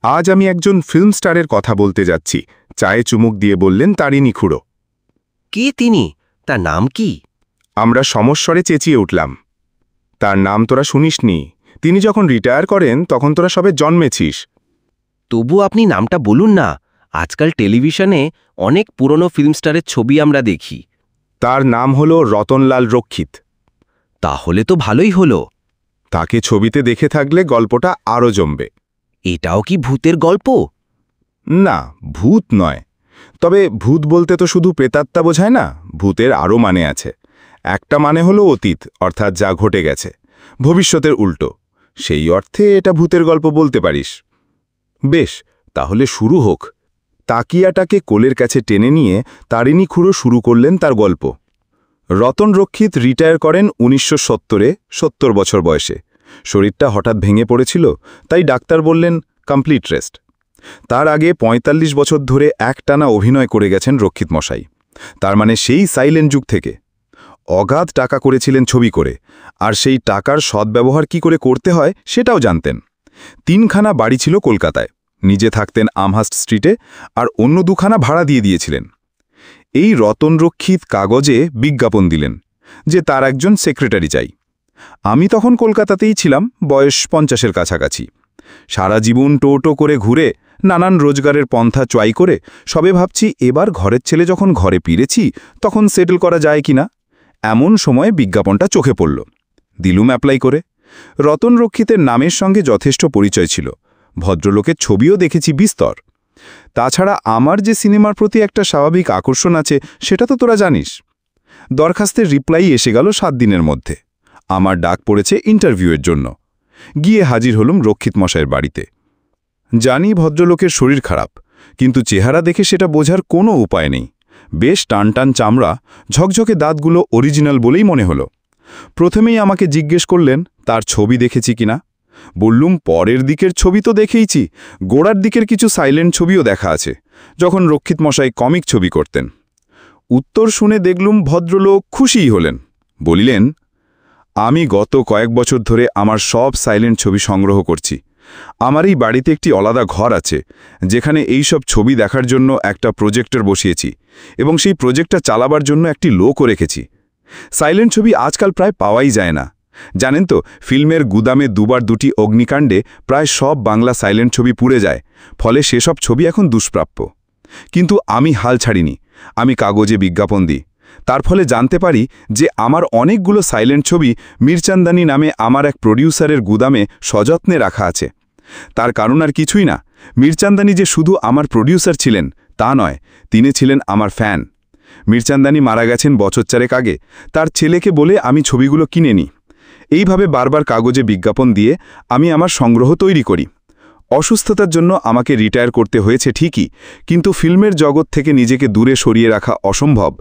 আজ আমি একজন ফিল্ম স্টারের কথা বলতে যাচ্ছি। চায়ে চুমুক দিয়ে বললেন তারিণী খুড়ো। কে তিনি? তার নাম কি? আমরা সমস্বরে চেঁচিয়ে উঠলাম। তার নাম তোরা শুনিসনি। তিনি যখন রিটায়ার করেন তখন তোরা সবে জন্মেছিস। তবু আপনি নামটা বলুন না। আজকাল টেলিভিশনে অনেক পুরনো ফিল্ম স্টারের ছবি আমরা দেখি। তার নাম হলো রতনলাল রক্ষিত। তাহলে তো ভালোই হলো। তাকে ছবিতে দেখে থাকলে গল্পটা আরও জমবে। এটাও কি ভূতের গল্প? না, ভূত নয়। তবে ভূত বলতে তো শুধু প্রেতাত্মা বোঝায় না, ভূতের আরও মানে আছে। একটা মানে হলো অতীত, অর্থাৎ যা ঘটে গেছে, ভবিষ্যতের উল্টো। সেই অর্থে এটা ভূতের গল্প বলতে পারিস। বেশ, তাহলে শুরু হোক। তাকিয়াটাকে কোলের কাছে টেনে নিয়ে তারিণী খুড়ো শুরু করলেন তার গল্প। রতন রক্ষিত রিটায়ার করেন 1970-এ, 70 বছর বয়সে। শরীরটা হঠাৎ ভেঙে পড়েছিল, তাই ডাক্তার বললেন কমপ্লিট রেস্ট। তার আগে ৪৫ বছর ধরে একটানা অভিনয় করে গেছেন রক্ষিত মশাই। তার মানে সেই সাইলেন্ট যুগ থেকে। অগাধ টাকা করেছিলেন ছবি করে, আর সেই টাকার সদ্ব্যবহার কি করে করতে হয় সেটাও জানতেন। 3খানা বাড়ি ছিল কলকাতায়, নিজে থাকতেন আমহার্স্ট স্ট্রিটে, আর অন্য 2খানা ভাড়া দিয়ে দিয়েছিলেন। এই রতন রক্ষিত কাগজে বিজ্ঞাপন দিলেন যে তার একজন সেক্রেটারি চাই। আমি তখন কলকাতাতেই ছিলাম, বয়স 50-এর কাছাকাছি। সারা জীবন টো করে ঘুরে, নানান রোজগারের পন্থা চয় করে সবে ভাবছি এবার ঘরের ছেলে যখন ঘরে ফিরেছি তখন সেটেল করা যায় কিনা। এমন সময় বিজ্ঞাপনটা চোখে পড়ল। দিলুম অ্যাপ্লাই করে। রতন রক্ষিতের নামের সঙ্গে যথেষ্ট পরিচয় ছিল, ভদ্রলোকের ছবিও দেখেছি বিস্তর। তাছাড়া আমার যে সিনেমার প্রতি একটা স্বাভাবিক আকর্ষণ আছে সেটা তো তোরা জানিস। দরখাস্তের রিপ্লাই এসে গেল 7 দিনের মধ্যে। আমার ডাক পড়েছে ইন্টারভিউয়ের জন্য। গিয়ে হাজির হলুম রক্ষিত মশাইয়ের বাড়িতে। জানি ভদ্রলোকের শরীর খারাপ, কিন্তু চেহারা দেখে সেটা বোঝার কোনো উপায় নেই। বেশ টানটান চামড়া, ঝকঝকে দাঁতগুলো অরিজিনাল বলেই মনে হলো। প্রথমেই আমাকে জিজ্ঞেস করলেন তার ছবি দেখেছি কিনা। বললুম পরের দিকের ছবি তো দেখেইছি, গোড়ার দিকের কিছু সাইলেন্ট ছবিও দেখা আছে, যখন রক্ষিত মশাই কমিক ছবি করতেন। উত্তর শুনে দেখলুম ভদ্রলোক খুশিই হলেন। বলিলেন, আমি গত কয়েক বছর ধরে আমার সব সাইলেন্ট ছবি সংগ্রহ করছি। আমার এই বাড়িতে একটি আলাদা ঘর আছে, যেখানে এই সব ছবি দেখার জন্য একটা প্রজেক্টর বসিয়েছি, এবং সেই প্রজেক্টটা চালাবার জন্য একটি লোকও রেখেছি। সাইলেন্ট ছবি আজকাল প্রায় পাওয়াই যায় না। জানেন তো, ফিল্মের গুদামে 2বার 2টি অগ্নিকাণ্ডে প্রায় সব বাংলা সাইলেন্ট ছবি পুড়ে যায়, ফলে সেসব ছবি এখন দুষ্প্রাপ্য। কিন্তু আমি হাল ছাড়িনি, আমি কাগজে বিজ্ঞাপন দিই। তার ফলে জানতে পারি যে আমার অনেকগুলো সাইলেন্ট ছবি মিরচান্দানি নামে আমার এক প্রডিউসারের গুদামে সযত্নে রাখা আছে। তার কারণ আর কিছুই না, মিরচান্দানি যে শুধু আমার প্রডিউসার ছিলেন তা নয়, তিনি ছিলেন আমার ফ্যান। মিরচান্দানি মারা গেছেন বছর 4 আগে, তার ছেলেকে বলে আমি ছবিগুলো কিনে নিই। এইভাবে বারবার কাগজে বিজ্ঞাপন দিয়ে আমি আমার সংগ্রহ তৈরি করি। অসুস্থতার জন্য আমাকে রিটায়ার করতে হয়েছে ঠিকই, কিন্তু ফিল্মের জগৎ থেকে নিজেকে দূরে সরিয়ে রাখা অসম্ভব।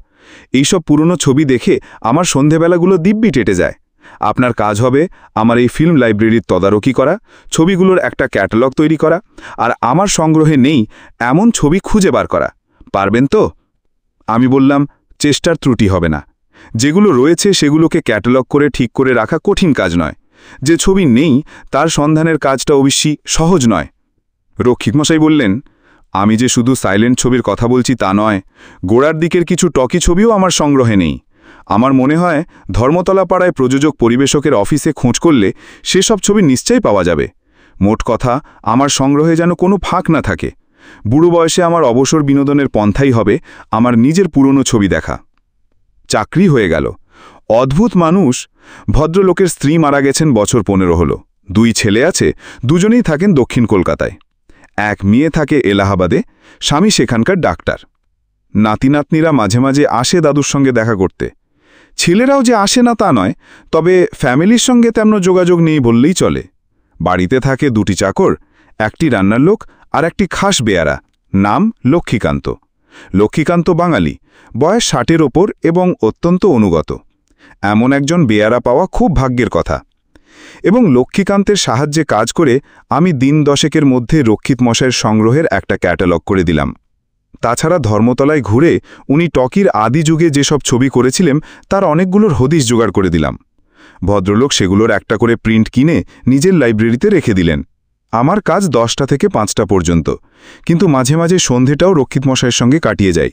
এইসব পুরনো ছবি দেখে আমার সন্ধেবেলাগুলো দিব্যি কেটে যায়। আপনার কাজ হবে আমার এই ফিল্ম লাইব্রেরির তদারকি করা, ছবিগুলোর একটা ক্যাটালগ তৈরি করা, আর আমার সংগ্রহে নেই এমন ছবি খুঁজে বার করা। পারবেন তো? আমি বললাম, চেষ্টার ত্রুটি হবে না। যেগুলো রয়েছে সেগুলোকে ক্যাটালগ করে ঠিক করে রাখা কঠিন কাজ নয়। যে ছবি নেই তার সন্ধানের কাজটা অবশ্যই সহজ নয়। রক্ষিত মশাই বললেন, আমি যে শুধু সাইলেন্ট ছবির কথা বলছি তা নয়, গোড়ার দিকের কিছু টকি ছবিও আমার সংগ্রহে নেই। আমার মনে হয় ধর্মতলা পাড়ায় প্রযোজক পরিবেশকের অফিসে খোঁজ করলে সেসব ছবি নিশ্চয়ই পাওয়া যাবে। মোট কথা, আমার সংগ্রহে যেন কোনো ফাঁক না থাকে। বুড়ো বয়সে আমার অবসর বিনোদনের পন্থাই হবে আমার নিজের পুরনো ছবি দেখা। চাকরি হয়ে গেল। অদ্ভুত মানুষ। ভদ্রলোকের স্ত্রী মারা গেছেন বছর 15 হলো। 2 ছেলে আছে, দুজনেই থাকেন দক্ষিণ কলকাতায়। এক মেয়ে থাকে এলাহাবাদে, স্বামী সেখানকার ডাক্তার। নাতি নাতনিরা মাঝে মাঝে আসে দাদুর সঙ্গে দেখা করতে। ছেলেরাও যে আসে না তা নয়, তবে ফ্যামিলির সঙ্গে তেমন যোগাযোগ নেই বললেই চলে। বাড়িতে থাকে 2টি চাকর, একটি রান্নার লোক আর একটি খাস বেয়ারা, নাম লক্ষ্মীকান্ত। লক্ষ্মীকান্ত বাঙালি, বয়স 60-এর ওপর এবং অত্যন্ত অনুগত। এমন একজন বেয়ারা পাওয়া খুব ভাগ্যের কথা। এবং লক্ষ্মীকান্তের সাহায্যে কাজ করে আমি দিন 10-এর মধ্যে রক্ষিত মশাইয়ের সংগ্রহের একটা ক্যাটালগ করে দিলাম। তাছাড়া ধর্মতলায় ঘুরে উনি টকির আদি যুগে যেসব ছবি করেছিলেন তার অনেকগুলোর হদিশ জোগাড় করে দিলাম। ভদ্রলোক সেগুলোর একটা করে প্রিন্ট কিনে নিজের লাইব্রেরিতে রেখে দিলেন। আমার কাজ 10টা থেকে 5টা পর্যন্ত, কিন্তু মাঝে মাঝে সন্ধেটাও রক্ষিত মশাইয়ের সঙ্গে কাটিয়ে যায়।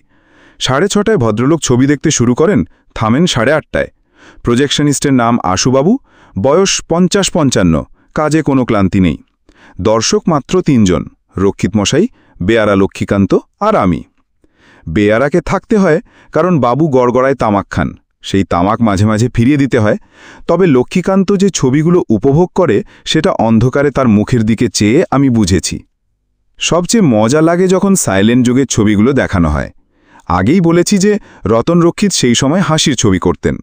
6:30টায় ভদ্রলোক ছবি দেখতে শুরু করেন, থামেন 8:30টায়। প্রজেকশনিস্টের নাম আশুবাবু, বয়স 50-55, কাজে কোনো ক্লান্তি নেই। দর্শক মাত্র 3 জন, রক্ষিত মশাই, বেয়ারা লক্ষ্মীকান্ত আর আমি। বেয়ারাকে থাকতে হয় কারণ বাবু গড়গড়ায় তামাক খান, সেই তামাক মাঝে মাঝে ফিরিয়ে দিতে হয়। তবে লক্ষ্মীকান্ত যে ছবিগুলো উপভোগ করে সেটা অন্ধকারে তার মুখের দিকে চেয়ে আমি বুঝেছি। সবচেয়ে মজা লাগে যখন সাইলেন্ট যুগের ছবিগুলো দেখানো হয়। আগেই বলেছি যে রতন রক্ষিত সেই সময় হাসির ছবি করতেন।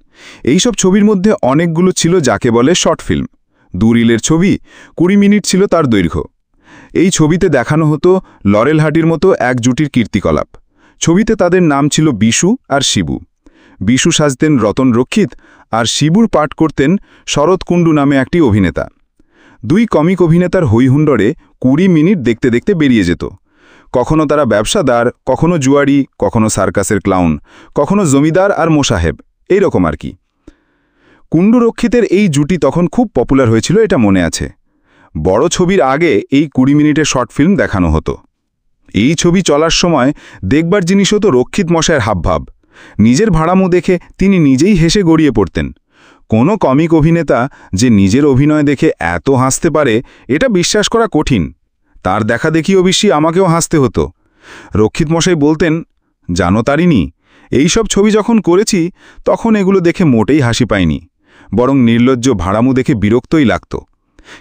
এইসব ছবির মধ্যে অনেকগুলো ছিল যাকে বলে শর্ট ফিল্ম। 2 রিলের ছবি, 20 মিনিট ছিল তার দৈর্ঘ্য। এই ছবিতে দেখানো হতো লরেল হার্ডির মতো এক জুটির কীর্তিকলাপ। ছবিতে তাদের নাম ছিল বিশু আর শিবু। বিশু সাজতেন রতন রক্ষিত আর শিবুর পাঠ করতেন শরৎ কুণ্ডু নামে একটি অভিনেতা। 2 কমিক অভিনেতার হৈহুণ্ডরে 20 মিনিট দেখতে দেখতে বেরিয়ে যেত। কখনো তারা ব্যবসাদার, কখনো জুয়ারি, কখনো সার্কাসের ক্লাউন, কখনো জমিদার আর মোসাহেব, এইরকম আর কি। কুণ্ডু রক্ষিতের এই জুটি তখন খুব পপুলার হয়েছিল, এটা মনে আছে। বড় ছবির আগে এই 20 মিনিটের শর্ট ফিল্ম দেখানো হতো। এই ছবি চলার সময় দেখবার জিনিস হতো রক্ষিত মশায়ের হাবভাব। নিজের ভাড়ামো দেখে তিনি নিজেই হেসে গড়িয়ে পড়তেন। কোনো কমিক অভিনেতা যে নিজের অভিনয় দেখে এত হাসতে পারে এটা বিশ্বাস করা কঠিন। তার দেখা দেখি অবশ্যই আমাকেও হাসতে হতো। রক্ষিত মশাই বলতেন, জানো তারিণী, এইসব ছবি যখন করেছি তখন এগুলো দেখে মোটেই হাসি পায়নি, বরং নির্লজ্জ ভাড়ামো দেখে বিরক্তই লাগত।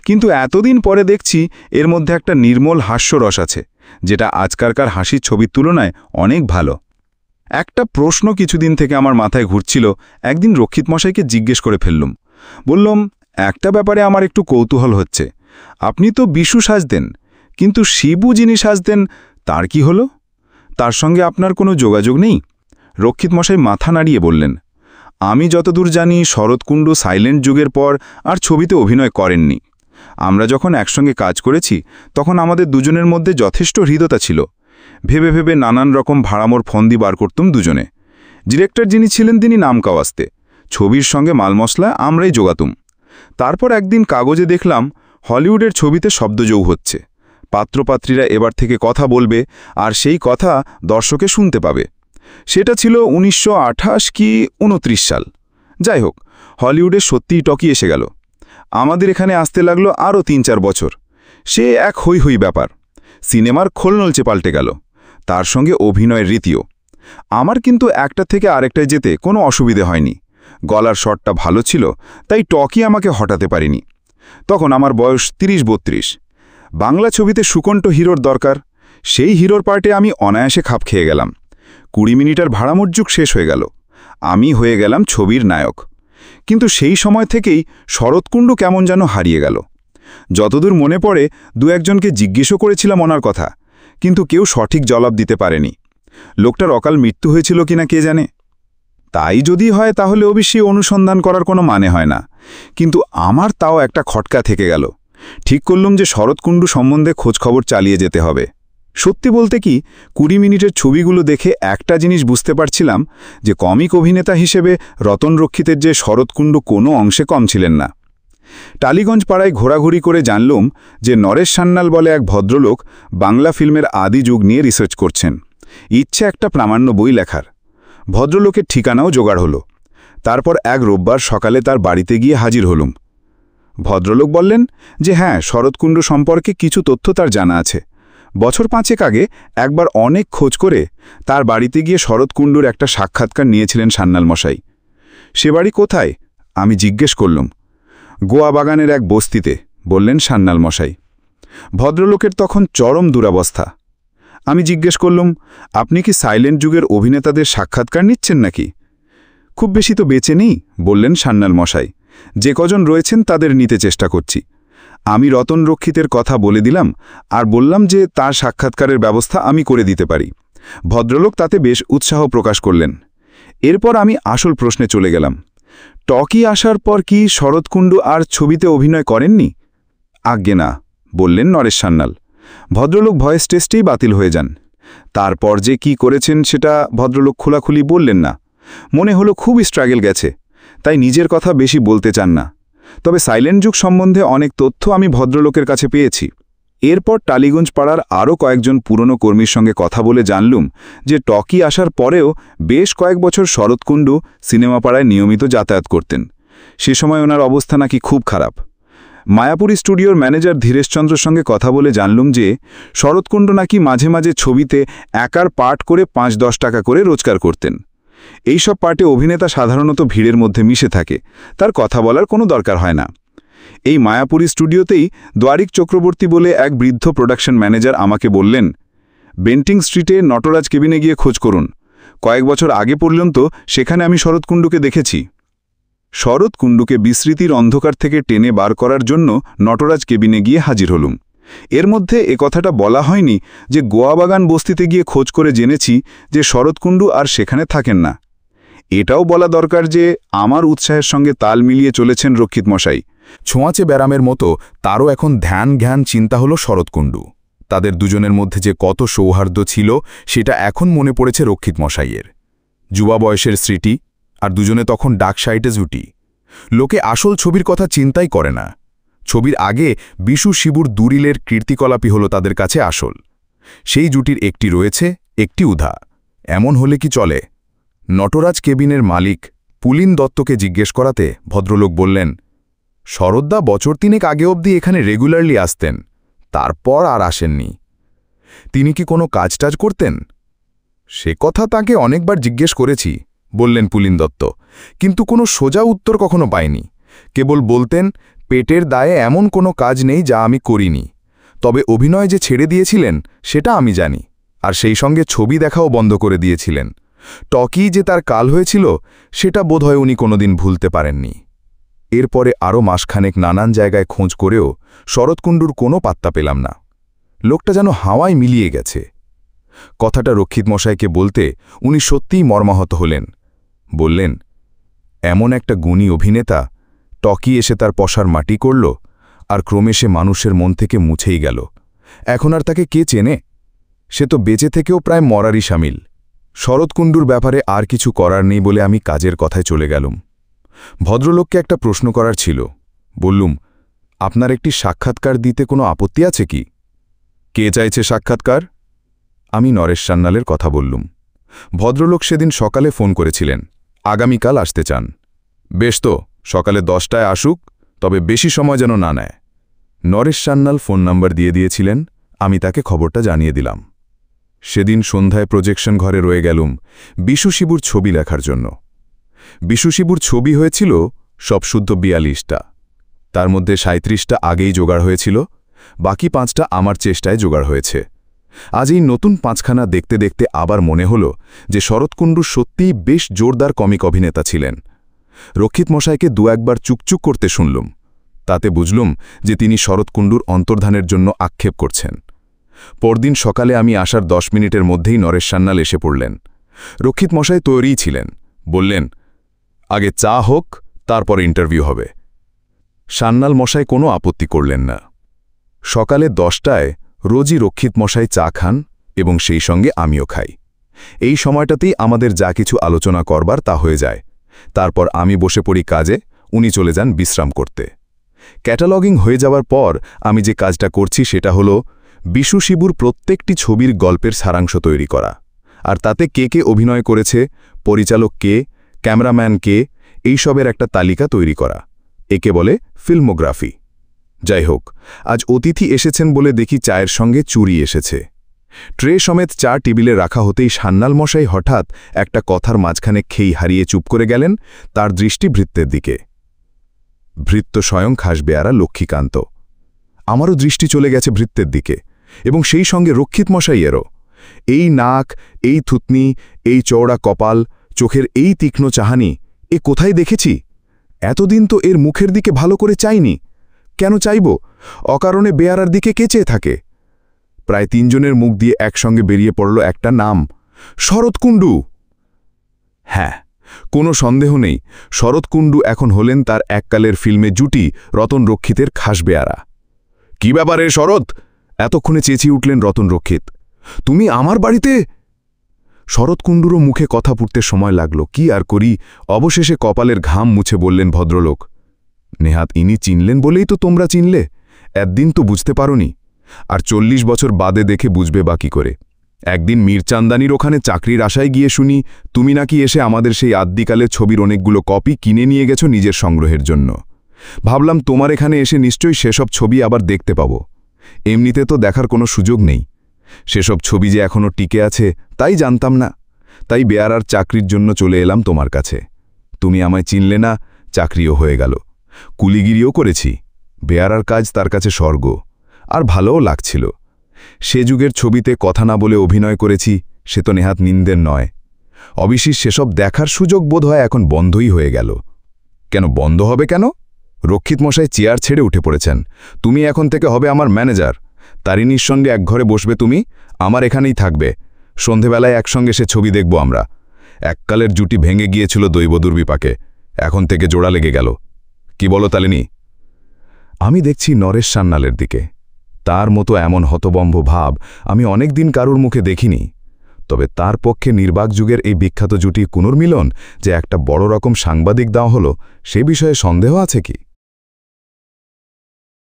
কিন্তু এতদিন পরে দেখছি এর মধ্যে একটা নির্মল হাস্যরস আছে, যেটা আজকালকার হাসির ছবির তুলনায় অনেক ভালো। একটা প্রশ্ন কিছুদিন থেকে আমার মাথায় ঘুরছিল, একদিন রক্ষিত মশাইকে জিজ্ঞেস করে ফেললুম। বললাম, একটা ব্যাপারে আমার একটু কৌতূহল হচ্ছে। আপনি তো বিশু সাজতেন, কিন্তু শিবু যিনি সাজতেন তার কি হলো? তার সঙ্গে আপনার কোনো যোগাযোগ নেই? রক্ষিত মশাই মাথা নাড়িয়ে বললেন, আমি যতদূর জানি শরৎ কুণ্ডু সাইলেন্ট যুগের পর আর ছবিতে অভিনয় করেননি। আমরা যখন একসঙ্গে কাজ করেছি তখন আমাদের দুজনের মধ্যে যথেষ্ট হৃদয়তা ছিল। ভেবে ভেবে নানান রকম ভাড়ামোর ফন্দি বার করতুম দুজনে। ডিরেক্টর যিনি ছিলেন তিনি নাম কাওয়াস্তে, ছবির সঙ্গে মালমশলা আমরাই জোগাতুম। তারপর একদিন কাগজে দেখলাম হলিউডের ছবিতে শব্দযোগ হচ্ছে। পাত্রপাত্রীরা এবার থেকে কথা বলবে আর সেই কথা দর্শকে শুনতে পাবে। সেটা ছিল 1928 কি 29 সাল। যাই হোক, হলিউডে সত্যিই টকি এসে গেল। আমাদের এখানে আসতে লাগলো আরও 3-4 বছর। সে এক হই হই ব্যাপার। সিনেমার খোলনলচে পাল্টে গেল, তার সঙ্গে অভিনয়ের রীতিও। আমার কিন্তু একটা থেকে আরেকটায় যেতে কোনো অসুবিধে হয়নি। গলার শটটা ভালো ছিল, তাই টকি আমাকে হটাতে পারিনি। তখন আমার বয়স 30-32। বাংলা ছবিতে সুকণ্ঠ হিরোর দরকার, সেই হিরোর পার্টে আমি অনায়াসে খাপ খেয়ে গেলাম। 20 মিনিটের ভাড়ামোর যুগ শেষ হয়ে গেল, আমি হয়ে গেলাম ছবির নায়ক। কিন্তু সেই সময় থেকেই শরৎ কুণ্ডু কেমন যেন হারিয়ে গেল। যতদূর মনে পড়ে 2-1জনকে জিজ্ঞেসও করেছিলাম ওনার কথা, কিন্তু কেউ সঠিক জবাব দিতে পারেনি। লোকটার অকাল মৃত্যু হয়েছিল কিনা কে জানে। তাই যদি হয় তাহলে অবশ্যই অনুসন্ধান করার কোনো মানে হয় না, কিন্তু আমার তাও একটা খটকা থেকে গেল। ঠিক করলাম যে শরৎ কুণ্ডু সম্বন্ধে খোঁজখবর চালিয়ে যেতে হবে। সত্যি বলতে কি, 20 মিনিটের ছবিগুলো দেখে একটা জিনিস বুঝতে পারছিলাম যে কমিক অভিনেতা হিসেবে রতন রক্ষিতের যে শরৎ কুণ্ডু কোনো অংশে কম ছিলেন না। টালিগঞ্জ পাড়ায় ঘোরাঘুরি করে জানলুম যে নরেশ সান্যাল বলে এক ভদ্রলোক বাংলা ফিল্মের আদি যুগ নিয়ে রিসার্চ করছেন। ইচ্ছে একটা প্রামাণ্য বই লেখার। ভদ্রলোকের ঠিকানাও জোগাড় হলো। তারপর এক রোববার সকালে তার বাড়িতে গিয়ে হাজির হলুম। ভদ্রলোক বললেন যে হ্যাঁ, শরৎ কুণ্ডু সম্পর্কে কিছু তথ্য তার জানা আছে। বছর 5 আগে একবার অনেক খোঁজ করে তার বাড়িতে গিয়ে শরৎ কুণ্ডুর একটা সাক্ষাৎকার নিয়েছিলেন সান্যাল মশাই। সে বাড়ি কোথায় আমি জিজ্ঞেস করলুম। গোয়া বাগানের এক বস্তিতে, বললেন সান্যাল মশাই। ভদ্রলোকের তখন চরম দুরাবস্থা। আমি জিজ্ঞেস করলুম, আপনি কি সাইলেন্ট যুগের অভিনেতাদের সাক্ষাৎকার নিচ্ছেন নাকি? খুব বেশি তো বেঁচে নেই, বললেন সান্যাল মশাই। যে কজন রয়েছেন তাদের নিতে চেষ্টা করছি। আমি রতন রক্ষিতের কথা বলে দিলাম আর বললাম যে তার সাক্ষাৎকারের ব্যবস্থা আমি করে দিতে পারি। ভদ্রলোক তাতে বেশ উৎসাহ প্রকাশ করলেন। এরপর আমি আসল প্রশ্নে চলে গেলাম। টকি আসার পর কি শরৎ কুণ্ডু আর ছবিতে অভিনয় করেননি? আজ্ঞে না, বললেন নরেশ সান্যাল। ভদ্রলোক ভয়েস টেস্টেই বাতিল হয়ে যান। তারপর যে কি করেছেন সেটা ভদ্রলোক খোলাখুলি বললেন না। মনে হলো খুব স্ট্রাগল গেছে, তাই নিজের কথা বেশি বলতে চান না। তবে সাইলেন্ট যুগ সম্বন্ধে অনেক তথ্য আমি ভদ্রলোকের কাছে পেয়েছি। এরপর টালিগঞ্জ পাড়ার আরও কয়েকজন পুরনো কর্মীর সঙ্গে কথা বলে জানলুম যে টকি আসার পরেও বেশ কয়েক বছর শরৎ কুণ্ডু সিনেমা পাড়ায় নিয়মিত যাতায়াত করতেন। সে সময় ওনার অবস্থা নাকি খুব খারাপ। মায়াপুরী স্টুডিওর ম্যানেজার ধীরেশচন্দ্রের সঙ্গে কথা বলে জানলুম যে শরৎ কুণ্ডু নাকি মাঝে মাঝে ছবিতে একার পার্ট করে ৫-১০ টাকা করে রোজগার করতেন। এইসব পার্টে অভিনেতা সাধারণত ভিড়ের মধ্যে মিশে থাকে, তার কথা বলার কোনো দরকার হয় না। এই মায়াপুরী স্টুডিওতেই দ্বারিক চক্রবর্তী বলে এক বৃদ্ধ প্রোডাকশন ম্যানেজার আমাকে বললেন, বেন্টিং স্ট্রিটে নটরাজ কেবিনে গিয়ে খোঁজ করুন। কয়েক বছর আগে পর্যন্ত সেখানে আমি শরৎ কুণ্ডুকে দেখেছি। শরৎ কুণ্ডুকে বিস্মৃতির অন্ধকার থেকে টেনে বার করার জন্য নটরাজ কেবিনে গিয়ে হাজির হলুম। এর মধ্যে কথাটা বলা হয়নি যে গোয়াবাগান বস্তিতে গিয়ে খোঁজ করে জেনেছি যে শরৎ কুণ্ডু আর সেখানে থাকেন না। এটাও বলা দরকার যে আমার উৎসাহের সঙ্গে তাল মিলিয়ে চলেছেন রক্ষিত মশাই। ছোঁয়াচে ব্যারামের মতো তারও এখন ধ্যান জ্ঞান চিন্তা হল শরৎ কুণ্ডু। তাদের দুজনের মধ্যে যে কত সৌহার্দ্য ছিল সেটা এখন মনে পড়েছে রক্ষিত মশাইয়ের। যুবা বয়সের স্মৃতি, আর দুজনে তখন ডাক সাইটে জুটি। লোকে আসল ছবির কথা চিন্তাই করে না। ছবির আগে বিশু শিবুর দুরিলের কীর্তিকলাপই হল তাদের কাছে আসল। সেই জুটির একটি রয়েছে, একটি উধা। এমন হলে কি চলে? নটরাজ কেবিনের মালিক পুলিন দত্তকে জিজ্ঞেস করাতে ভদ্রলোক বললেন, শরৎদা বছর ৩ আগে অবধি এখানে রেগুলারলি আসতেন, তারপর আর আসেননি। তিনি কি কোনো কাজটাজ করতেন? সে কথা তাকে অনেকবার জিজ্ঞেস করেছি, বললেন পুলিন দত্ত, কিন্তু কোনো সোজা উত্তর কখনো পাইনি। কেবল বলতেন, পেটের দায়ে এমন কোনো কাজ নেই যা আমি করিনি, তবে অভিনয় যে ছেড়ে দিয়েছিলেন সেটা আমি জানি, আর সেই সঙ্গে ছবি দেখাও বন্ধ করে দিয়েছিলেন। টকি যে তার কাল হয়েছিল সেটা বোধহয় উনি কোনোদিন ভুলতে পারেননি। এরপরে আরও মাসখানেক নানান জায়গায় খোঁজ করেও শরৎ কুণ্ডুর কোনো পাত্তা পেলাম না। লোকটা যেন হাওয়ায় মিলিয়ে গেছে। কথাটা রক্ষিত মশাইকে বলতে উনি সত্যিই মর্মাহত হলেন। বললেন, এমন একটা গুণী অভিনেতা, টকি এসে তার পশার মাটি করল, আর ক্রমে সে মানুষের মন থেকে মুছেই গেল। এখন আর তাকে কে চেনে? সে তো বেঁচে থেকেও প্রায় মরারই সামিল। শরৎ কুণ্ডুর ব্যাপারে আর কিছু করার নেই বলে আমি কাজের কথায় চলে গেলুম। ভদ্রলোককে একটা প্রশ্ন করার ছিল। বললুম, আপনার একটি সাক্ষাৎকার দিতে কোনো আপত্তি আছে কি? কে চাইছে সাক্ষাৎকার? আমি নরেশ সান্যালের কথা বললুম। ভদ্রলোক সেদিন সকালে ফোন করেছিলেন, আগামীকাল আসতে চান। বেশ তো, সকালে 10টায় আসুক, তবে বেশি সময় যেন না নেয়। নরেশ সান্যাল ফোন নাম্বার দিয়ে দিয়েছিলেন, আমি তাকে খবরটা জানিয়ে দিলাম। সেদিন সন্ধ্যায় প্রজেকশন ঘরে রয়ে গেলুম বিশু শিবুর ছবি লেখার জন্য। বিশু শিবুর ছবি হয়েছিল সব শুদ্ধ 42টা, তার মধ্যে 37টা আগেই জোগাড় হয়েছিল, বাকি 5টা আমার চেষ্টায় জোগাড় হয়েছে। আজ এই নতুন 5খানা দেখতে দেখতে আবার মনে হল যে শরৎ কুণ্ডু সত্যিই বেশ জোরদার কমিক অভিনেতা ছিলেন। রক্ষিত মশাইকে 2-1বার চুকচুক করতে শুনলুম, তাতে বুঝলুম যে তিনি শরৎ কুণ্ডুর অন্তর্ধানের জন্য আক্ষেপ করছেন। পরদিন সকালে আমি আসার 10 মিনিটের মধ্যেই নরেশ সান্যাল এসে পড়লেন। রক্ষিত মশাই তৈরিই ছিলেন। বললেন, আগে চা হোক, তারপর ইন্টারভিউ হবে। সান্যাল মশাই কোনো আপত্তি করলেন না। সকালে 10টায় রোজই রক্ষিত মশাই চা খান এবং সেই সঙ্গে আমিও খাই। এই সময়টাতেই আমাদের যা কিছু আলোচনা করবার তা হয়ে যায়। তারপর আমি বসে পড়ি কাজে, উনি চলে যান বিশ্রাম করতে। ক্যাটালগিং হয়ে যাওয়ার পর আমি যে কাজটা করছি সেটা হলো বিশু শিবুর প্রত্যেকটি ছবির গল্পের সারাংশ তৈরি করা, আর তাতে কে কে অভিনয় করেছে, পরিচালক কে, ক্যামেরাম্যান কে, এইসবের একটা তালিকা তৈরি করা। একে বলে ফিল্মোগ্রাফি। যাই হোক, আজ অতিথি এসেছেন বলে দেখি চায়ের সঙ্গে চুরি এসেছে। ট্রে সমেত চা টেবিলে রাখা হতেই সান্যাল মশাই হঠাৎ একটা কথার মাঝখানে খেই হারিয়ে চুপ করে গেলেন, তার দৃষ্টি ভৃত্যের দিকে। ভৃত্য স্বয়ং খাসবেয়ারা লক্ষ্মীকান্ত। আমারও দৃষ্টি চলে গেছে ভৃত্যের দিকে, এবং সেই সঙ্গে রক্ষিত মশাইয়েরও। এই নাক, এই থুতনি, এই চওড়া কপাল, চোখের এই তীক্ষ্ণ চাহানি, এ কোথায় দেখেছি? এতদিন তো এর মুখের দিকে ভালো করে চাইনি। কেন চাইব? অকারণে বেয়ারার দিকে কে চেয়ে থাকে? প্রায় 3 জনের মুখ দিয়ে একসঙ্গে বেরিয়ে পড়ল একটা নাম, শরৎ কুণ্ডু। হ্যাঁ, কোনো সন্দেহ নেই, শরৎ কুণ্ডু এখন হলেন তার এককালের ফিল্মে জুটি রতন রক্ষিতের খাসবেয়ারা। কি ব্যাপারে শরৎ? এতক্ষণে চেঁচিয়ে উঠলেন রতন রক্ষিত। তুমি আমার বাড়িতে? শরৎ কুণ্ডুরও মুখে কথা ফুটতে সময় লাগল। কি আর করি, অবশেষে কপালের ঘাম মুছে বললেন ভদ্রলোক, নেহাত ইনি চিনলেন বলেই তো তোমরা চিনলে, একদিন তো বুঝতে পারোনি। আর 40 বছর বাদে দেখে বুঝবে বা কি করে। একদিন মীরচান্দানির ওখানে চাকরির আশায় গিয়ে শুনি তুমি নাকি এসে আমাদের সেই আদ্যিকালের ছবির অনেকগুলো কপি কিনে নিয়ে গেছো নিজের সংগ্রহের জন্য। ভাবলাম তোমার এখানে এসে নিশ্চয়ই সেসব ছবি আবার দেখতে পাবো। এমনিতে তো দেখার কোনো সুযোগ নেই। সেসব ছবি যে এখনও টিকে আছে তাই জানতাম না। তাই বেয়ারার চাকরির জন্য চলে এলাম তোমার কাছে। তুমি আমায় চিনলে না, চাকরিও হয়ে গেল। কুলিগিরিও করেছি। বেয়ারার কাজ তার কাছে স্বর্গ, আর ভালোও লাগছিল। সে যুগের ছবিতে কথা না বলে অভিনয় করেছি, সে তো নেহাত নিন্দের নয়। অবশ্যই সেসব দেখার সুযোগ বোধ হয় এখন বন্ধই হয়ে গেল। কেন বন্ধ হবে কেন? রক্ষিত মশাই চেয়ার ছেড়ে উঠে পড়েছেন। তুমি এখন থেকে হবে আমার ম্যানেজার। তারিণীর সঙ্গে এক ঘরে বসবে তুমি, আমার এখানেই থাকবে। সন্ধেবেলায় একসঙ্গে সে ছবি দেখব আমরা। এককালের জুটি ভেঙে গিয়েছিল দৈব দুর্বিপাকে, এখন থেকে জোড়া লেগে গেল। কি বলো তালিনী? আমি দেখছি নরেশ সান্যালের দিকে। তার মতো এমন হতবম্ব ভাব আমি অনেক দিন কারুর মুখে দেখিনি। তবে তার পক্ষে নির্বাক যুগের এই বিখ্যাত জুটি পুনর্মিলন যে একটা বড় রকম সাংবাদিক দাও হলো, সে বিষয়ে সন্দেহ আছে কি?